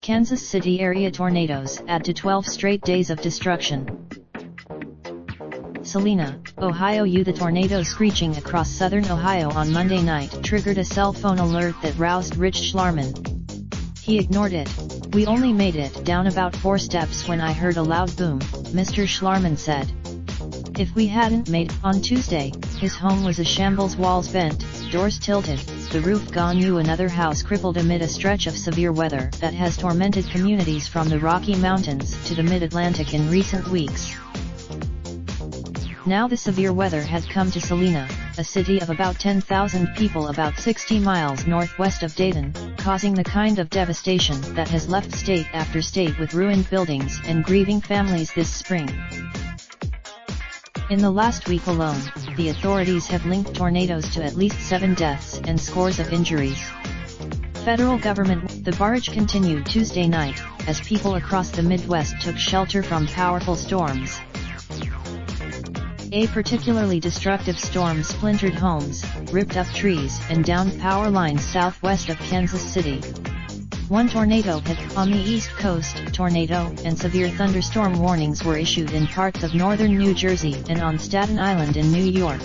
Kansas City area tornadoes add to 12 straight days of destruction. Salina, Ohio. The tornado screeching across southern Ohio on Monday night triggered a cell phone alert that roused Rich Schlarman. He ignored it. "We only made it down about 4 steps when I heard a loud boom," Mr. Schlarman said. "If we hadn't made it on Tuesday, his home was a shambles, walls bent, doors tilted, the roof gone, another house crippled amid a stretch of severe weather that has tormented communities from the Rocky Mountains to the Mid-Atlantic in recent weeks." Now the severe weather had come to Salina, a city of about 10,000 people about 60 miles northwest of Dayton, causing the kind of devastation that has left state after state with ruined buildings and grieving families this spring. In the last week alone, the authorities have linked tornadoes to at least 7 deaths and scores of injuries. Federal government. The barrage continued Tuesday night, as people across the Midwest took shelter from powerful storms. A particularly destructive storm splintered homes, ripped up trees and downed power lines southwest of Kansas City. One tornado hit on the East Coast. Tornado and severe thunderstorm warnings were issued in parts of northern New Jersey and on Staten Island in New York.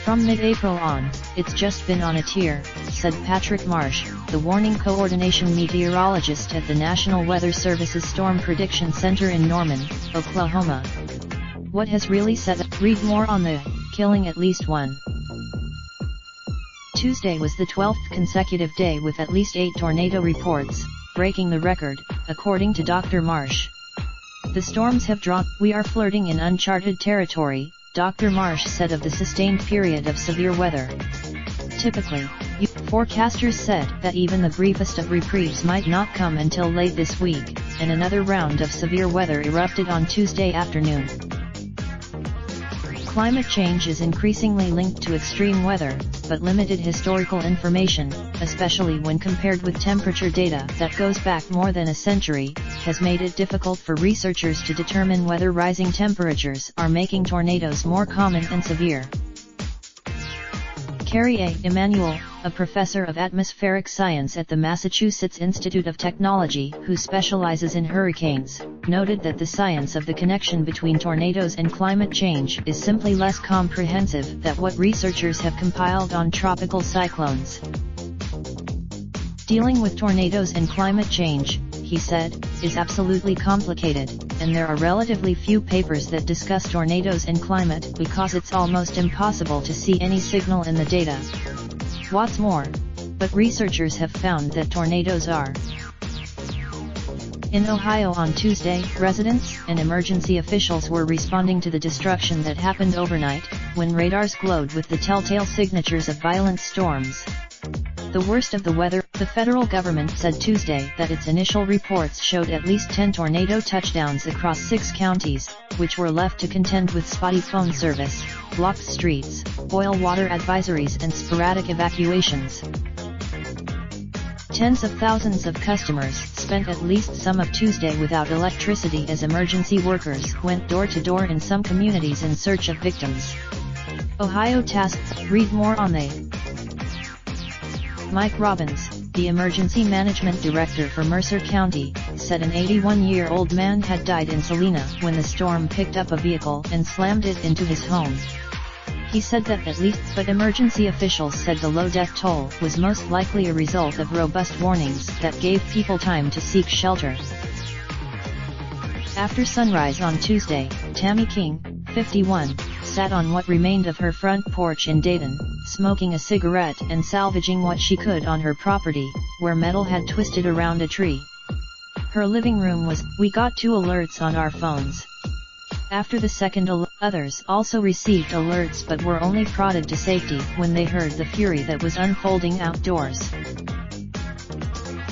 From mid-April on, it's just been on a tear, said Patrick Marsh, the warning coordination meteorologist at the National Weather Service's Storm Prediction Center in Norman, Oklahoma. What has really set up? Read more on the killing at least one. Tuesday was the 12th consecutive day with at least 8 tornado reports, breaking the record, according to Dr. Marsh. The storms have drawn. "We are flirting in uncharted territory," Dr. Marsh said of the sustained period of severe weather. Typically, forecasters said that even the briefest of reprieves might not come until late this week, and another round of severe weather erupted on Tuesday afternoon. Climate change is increasingly linked to extreme weather, but limited historical information, especially when compared with temperature data that goes back more than a century, has made it difficult for researchers to determine whether rising temperatures are making tornadoes more common and severe. Carrie A. Emanuel, a professor of atmospheric science at the Massachusetts Institute of Technology who specializes in hurricanes, noted that the science of the connection between tornadoes and climate change is simply less comprehensive than what researchers have compiled on tropical cyclones. Dealing with tornadoes and climate change, he said, is absolutely complicated, and there are relatively few papers that discuss tornadoes and climate because it's almost impossible to see any signal in the data. What's more, but researchers have found that tornadoes are. In Ohio on Tuesday, residents and emergency officials were responding to the destruction that happened overnight, when radars glowed with the telltale signatures of violent storms. The worst of the weather. The federal government said Tuesday that its initial reports showed at least 10 tornado touchdowns across 6 counties, which were left to contend with spotty phone service, blocked streets, boil water advisories and sporadic evacuations. Tens of thousands of customers spent at least some of Tuesday without electricity as emergency workers went door to door in some communities in search of victims. Ohio task. Read more on the. Mike Robbins, the emergency management director for Mercer County, said an 81-year-old man had died in Salina when the storm picked up a vehicle and slammed it into his home. He said that but emergency officials said the low death toll was most likely a result of robust warnings that gave people time to seek shelter. After sunrise on Tuesday, Tammy King, 51, sat on what remained of her front porch in Dayton, smoking a cigarette and salvaging what she could on her property, where metal had twisted around a tree. Her living room was. "We got 2 alerts on our phones. After the second others also received alerts but were only prodded to safety when they heard the fury that was unfolding outdoors.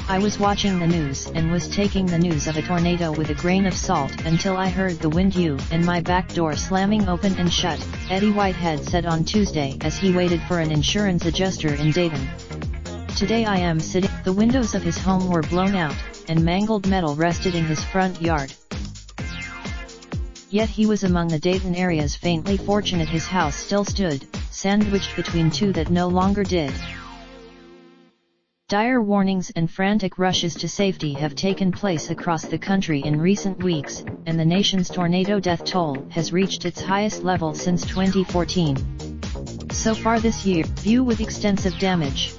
I was watching the news and was taking the news of a tornado with a grain of salt until I heard the wind and my back door slamming open and shut," Eddie Whitehead said on Tuesday as he waited for an insurance adjuster in Dayton. "Today I am sitting." The windows of his home were blown out, and mangled metal rested in his front yard. Yet he was among the Dayton area's faintly fortunate. His house still stood, sandwiched between two that no longer did. Dire warnings and frantic rushes to safety have taken place across the country in recent weeks, and the nation's tornado death toll has reached its highest level since 2014. So far this year, few with extensive damage.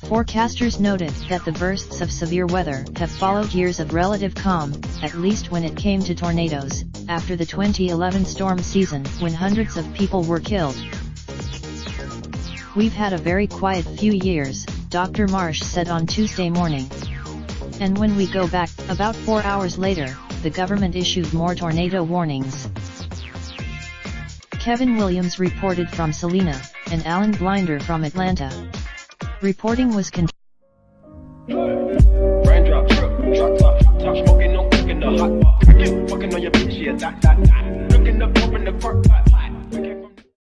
Forecasters noted that the bursts of severe weather have followed years of relative calm, at least when it came to tornadoes, after the 2011 storm season when hundreds of people were killed. "We've had a very quiet few years," Dr. Marsh said on Tuesday morning. "And when we go back, about 4 hours later, the government issued more tornado warnings." Kevin Williams reported from Salina, and Alan Blinder from Atlanta. Reporting was Raindrop, drop top, smoking, no cooking the hot, fucking on your bitch, yeah, that. Looking up, open the park.